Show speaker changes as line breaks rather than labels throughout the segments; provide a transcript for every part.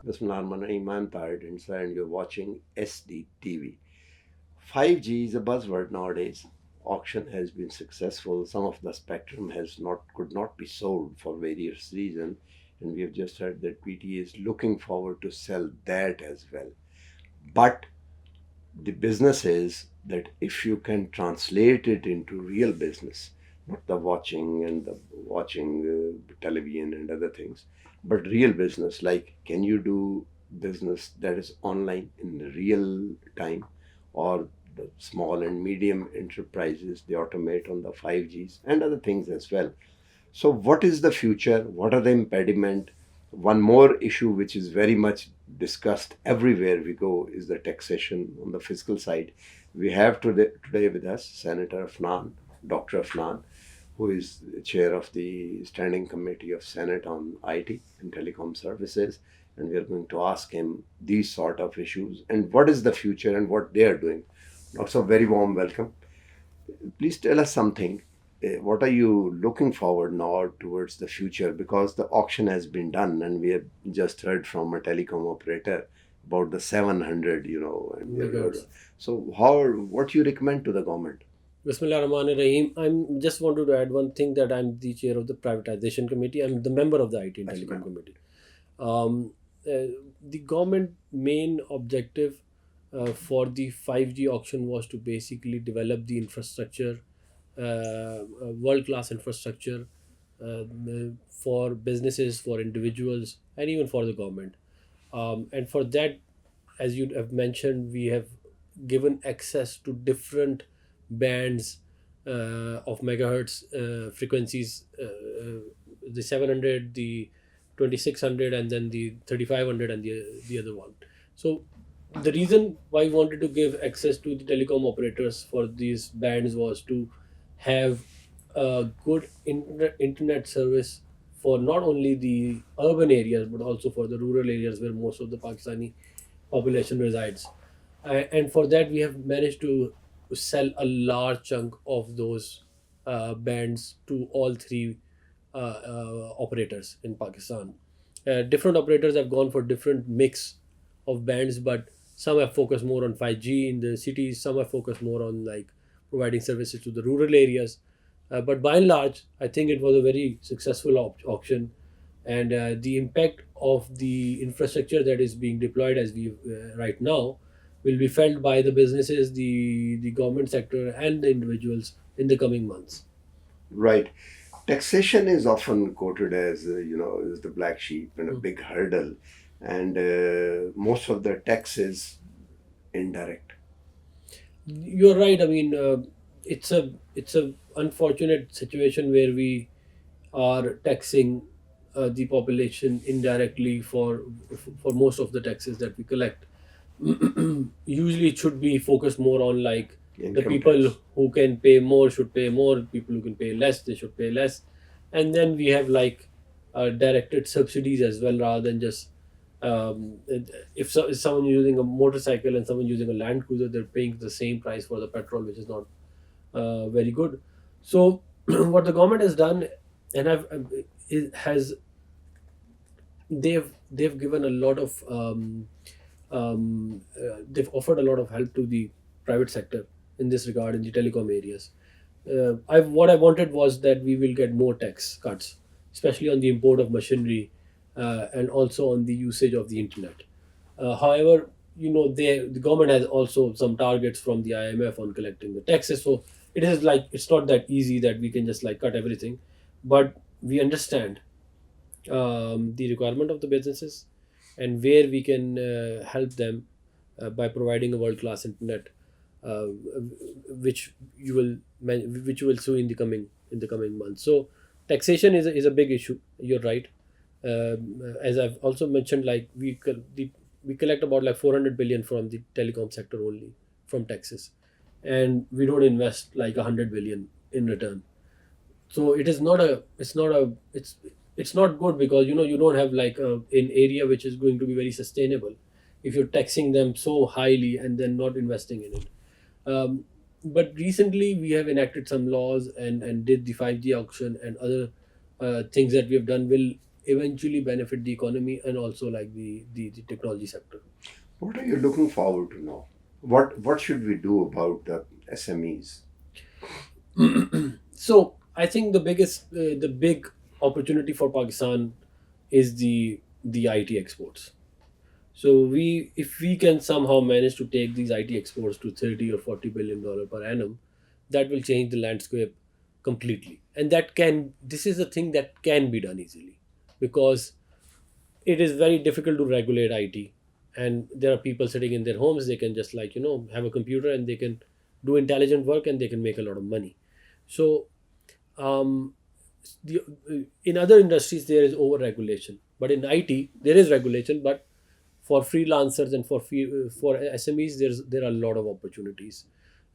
Bismillahirrahmanirrahim. I'm Tahir Dhindsa and you're watching SDTV. 5G is a buzzword nowadays. Auction has been successful. Some of the spectrum could not be sold for various reasons, and we have just heard that PT is looking forward to sell that as well. But the business is that if you can translate it into real business, not the watching television and other things, but real business, like can you do business that is online in real time, or the small and medium enterprises they automate on the 5Gs and other things as well. So, what is the future? What are the impediment? One more issue which is very much discussed everywhere we go is the taxation on the fiscal side. We have today with us Senator Afnan, Dr. Afnan, who is the chair of the Standing Committee of Senate on IT and Telecom Services, and we are going to ask him these sort of issues and what is the future and what they are doing. Also, very warm welcome. Please tell us something. What are you looking forward now towards the future? Because the auction has been done, and we have just heard from a telecom operator about the 700, and
Megahertz.
so what you recommend to the government?
Bismillah Rahman Rahim. I'm just wanted to add one thing that I'm the chair of the privatization committee. I'm the member of the IT and
Yes,
Telecom
ma'am.
committee. Um, the government main objective for the 5G auction was to basically develop the infrastructure, world class infrastructure for businesses, for individuals, and even for the government. And for that, as you have mentioned, we have given access to different bands of megahertz frequencies, the 700, the 2600, and then the 3500 and the other one. So the reason why we wanted to give access to the telecom operators for these bands was to have a good internet service for not only the urban areas but also for the rural areas where most of the Pakistani population resides. And for that, we have managed to sell a large chunk of those bands to all three operators in Pakistan. Different operators have gone for different mix of bands, but some have focused more on 5G in the cities, some have focused more on like providing services to the rural areas. But by and large, I think it was a very successful auction, and the impact of the infrastructure that is being deployed as we right now will be felt by the businesses, the government sector, and the individuals in the coming months.
Right. Taxation is often quoted as is the black sheep and a
Mm.
big hurdle, and most of the tax is indirect.
You're right. I mean, it's a unfortunate situation where we are taxing the population indirectly for most of the taxes that we collect. Usually it should be focused more on like the
Income
people
tax.
who can pay more should pay more, people who can pay less they should pay less, and then we have like directed subsidies as well, rather than just if someone using a motorcycle and someone using a land cruiser, they're paying the same price for the petrol, which is not very good. So what the government has done, and it has they've given a lot of they've offered a lot of help to the private sector in this regard in the telecom areas. What I wanted was that we will get more tax cuts, especially on the import of machinery and also on the usage of the internet. However, the government has also some targets from the IMF on collecting the taxes. So it is like it's not that easy that we can just like cut everything, but we understand the requirement of the businesses and where we can help them by providing a world class internet, uh, which which you will see in the coming months. So taxation is a big issue. You're right. As I've also mentioned, like we collect about like 400 billion from the telecom sector only from taxes, and we don't invest like 100 billion in return. So it's not good, because you don't have like an area which is going to be very sustainable if you're taxing them so highly and then not investing in it. But recently we have enacted some laws and did the 5G auction and other things that we have done will eventually benefit the economy and also like the technology sector.
What are you looking forward to now? What should we do about the SMEs?
So I think the big opportunity for Pakistan is the IT exports. So if we can somehow manage to take these IT exports to 30 or 40 billion dollar per annum, that will change the landscape completely. And this is a thing that can be done easily, because it is very difficult to regulate IT. And there are people sitting in their homes, they can just like, have a computer and they can do intelligent work and they can make a lot of money. So um, the, in other industries there is over regulation, but in IT there is regulation. But for freelancers and for SMEs, there are a lot of opportunities.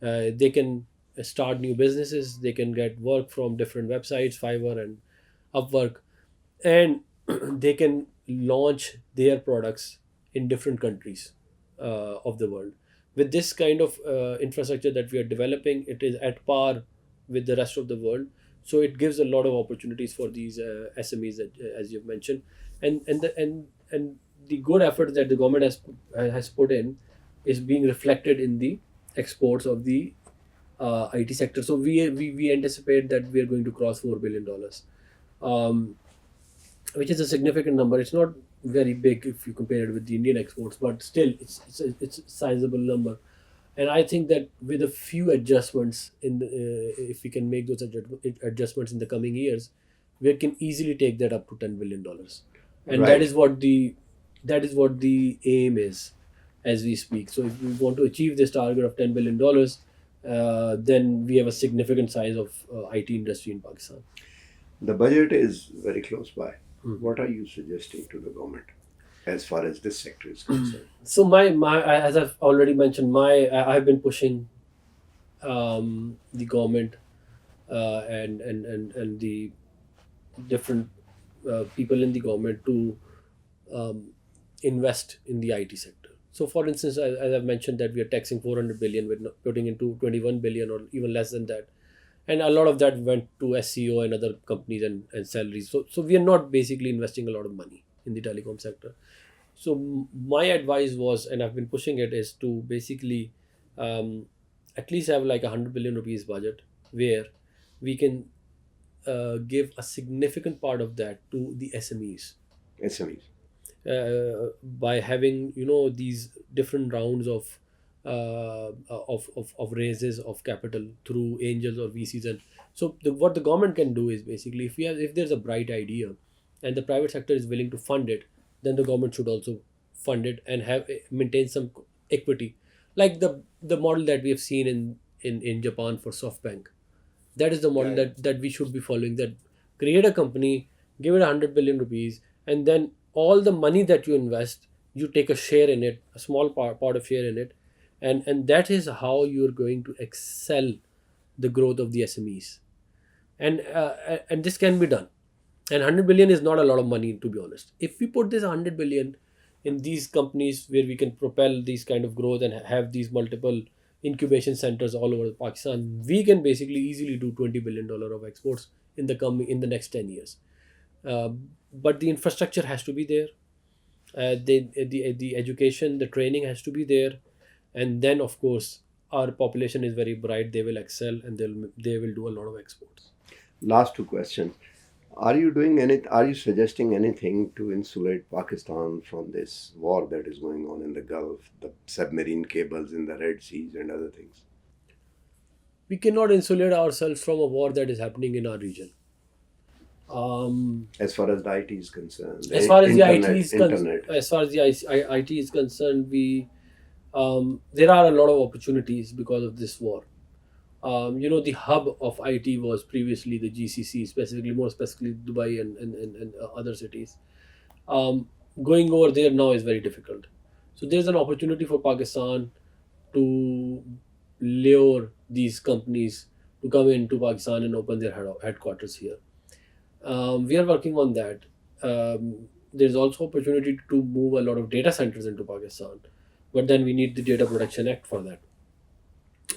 They can start new businesses. They can get work from different websites, Fiverr and Upwork, and they can launch their products in different countries of the world. With this kind of infrastructure that we are developing, it is at par with the rest of the world. So it gives a lot of opportunities for these SMEs that, as you've mentioned, and the good effort that the government has put in is being reflected in the exports of the IT sector. So we anticipate that we are going to cross $4 billion, um, which is a significant number. It's not very big if you compare it with the Indian exports, but still, it's a sizable number. And I think that with a few adjustments if we can make those adjustments in the coming years, we can easily take that up to $10 billion, and
Right.
that is what the aim is as we speak. So if we want to achieve this target of $10 billion, then we have a significant size of IT industry in Pakistan.
The budget is very close by.
Hmm.
What are you suggesting to the government as far as this sector is concerned?
So as I've already mentioned, I've been pushing the government and the different people in the government to um, invest in the IT sector. So, for instance, as I've mentioned, that we are taxing 400 billion, with putting into 21 billion or even less than that, and a lot of that went to SEO and other companies and salaries. So we are not basically investing a lot of money in the telecom sector. So my advice was, and I've been pushing it, is to basically um, at least have like 100 billion rupees budget, where we can give a significant part of that to the SMEs,
SMEs.
by having these different rounds of raises of capital through angels or VCs. And so what the government can do is basically, if there's a bright idea and the private sector is willing to fund it, then the government should also fund it and have maintain some equity, like the model that we have seen in Japan for SoftBank. That is the model
Right.
that we should be following. That create a company, give it 100 billion rupees, and then all the money that you invest, you take a share in it, a small part of share in it, and that is how you're going to excel the growth of the SMEs. And this can be done. And 100 billion is not a lot of money, to be honest. If we put this 100 billion in these companies where we can propel these kind of growth and have these multiple incubation centers all over Pakistan, we can basically easily do $20 billion of exports in the next 10 years. Uh, but the infrastructure has to be there. The education, the training has to be there, and then of course our population is very bright. They will excel and they will do a lot of exports.
Last two questions. Are you doing any? Are you suggesting anything to insulate Pakistan from this war that is going on in the Gulf, the submarine cables in the Red Seas, and other things?
We cannot insulate ourselves from a war that is happening in our region. Um,
As far as the IT is concerned,
as far as the
internet.
IT is concerned, we there are a lot of opportunities because of this war. The hub of IT was previously the GCC, more specifically Dubai and other cities. Going over there now is very difficult. So there's an opportunity for Pakistan to lure these companies to come into Pakistan and open their headquarters here. We are working on that. There's also opportunity to move a lot of data centers into Pakistan, but then we need the Data Protection Act for that.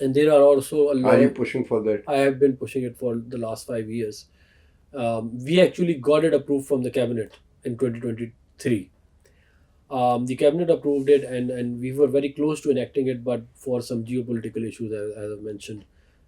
And there are also a
Are
lot
you
of.
pushing for that?
I have been pushing it for the last 5 years. We actually got it approved from the cabinet in 2023. The cabinet approved it, and we were very close to enacting it, but for some geopolitical issues, as I mentioned,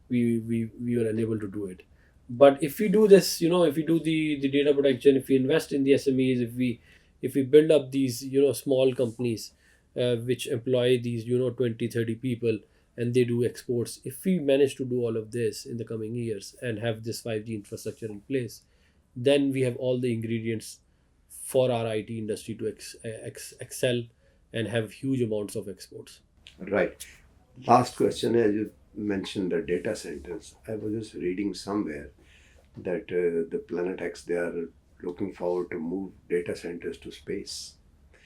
we were unable to do it. But if we do this, if we do the data protection, if we invest in the SMEs, if we build up these small companies which employ these 20-30 people, and they do exports, if we manage to do all of this in the coming years and have this 5G infrastructure in place, then we have all the ingredients for our IT industry to excel and have huge amounts of exports.
Right. Last question, as you mentioned the data centers, I was just reading somewhere that the Planet X, they are looking forward to move data centers to space.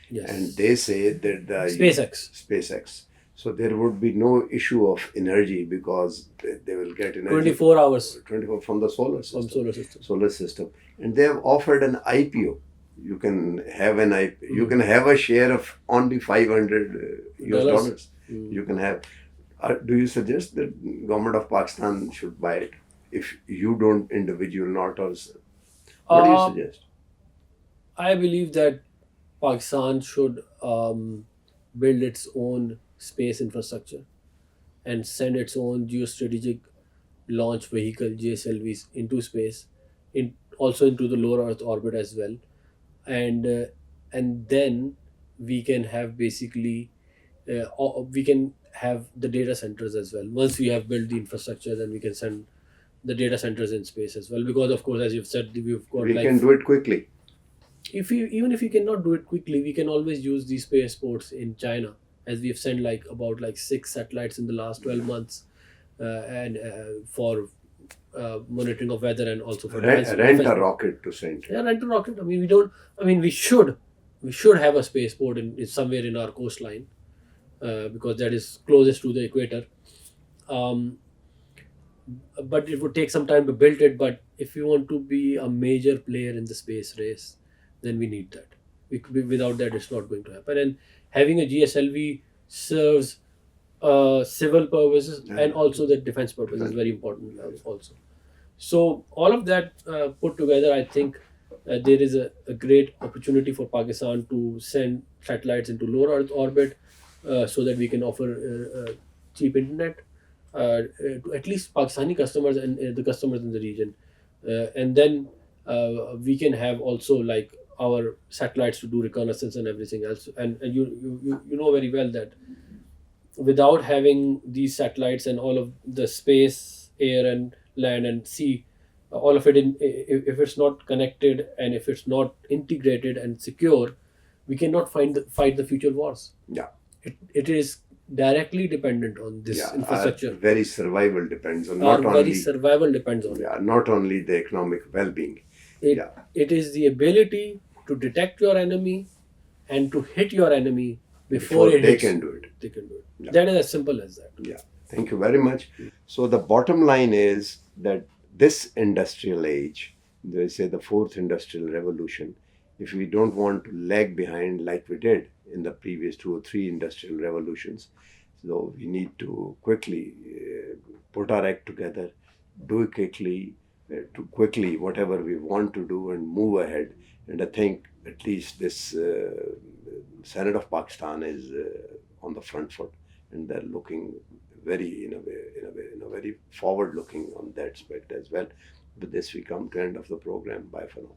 And
Yes.
they say that the
SpaceX.
SpaceX, so there would be no issue of energy because they will get energy
24 hours
24 from the solar
from
system.
solar system.
Solar system, and they have offered an IPO. You can have an IPO. You can have a share of only 500 US
Dollars.
dollars. You can have. Do you suggest that government of Pakistan should buy it if you don't individual not us? What do you
Uh,
suggest?
I believe that Pakistan should build its own space infrastructure and send its own geostrategic launch vehicle GSLVs into space, also into the lower Earth orbit as well, and then we can have basically we can have the data centers as well. Once we have built the infrastructure, then we can send the data centers in space as well, because of course, as you've said, we've got
We
like,
can do it quickly.
if you cannot do it quickly, we can always use these spaceports in China, as we've sent like about like 6 satellites in the last 12 months, and for monitoring of weather, and also for
Rent a rocket to send.
yeah, rent a rocket. I mean, we don't. I mean, we should have a spaceport in somewhere in our coastline, because that is closest to the equator. Um, but it would take some time to build it. But if we want to be a major player in the space race, then we need that. Without that, it's not going to happen. And having a GSLV serves civil purposes and also the defense purpose is very important also. So all of that put together, I think there is a great opportunity for Pakistan to send satellites into low Earth orbit, so that we can offer cheap internet to at least Pakistani customers and the customers in the region, and then we can have also like our satellites to do reconnaissance and everything else. And you know very well that without having these satellites and all of the space, air, and land and sea, all of it if it's not connected and if it's not integrated and secure, we cannot fight the future wars.
Yeah.
It is directly dependent on this
Yeah,
infrastructure.
our very survival depends on
Our
not
very
only
survival depends on it.
yeah, not only the economic well-being.
It,
Yeah.
it is the ability to detect your enemy and to hit your enemy before it
they
hits.
can do it.
They can do it.
Yeah.
That is as simple as that.
Yeah, thank you very much. So the bottom line is that this industrial age, they say the fourth industrial revolution, if we don't want to lag behind like we did in the previous 2 or 3 industrial revolutions, so we need to quickly put our act together, do it quickly, to quickly whatever we want to do and move ahead. And I think at least this Senate of Pakistan is on the front foot, and they're looking very in a very forward looking on that aspect as well. With this, we come to end of the program. Bye for now.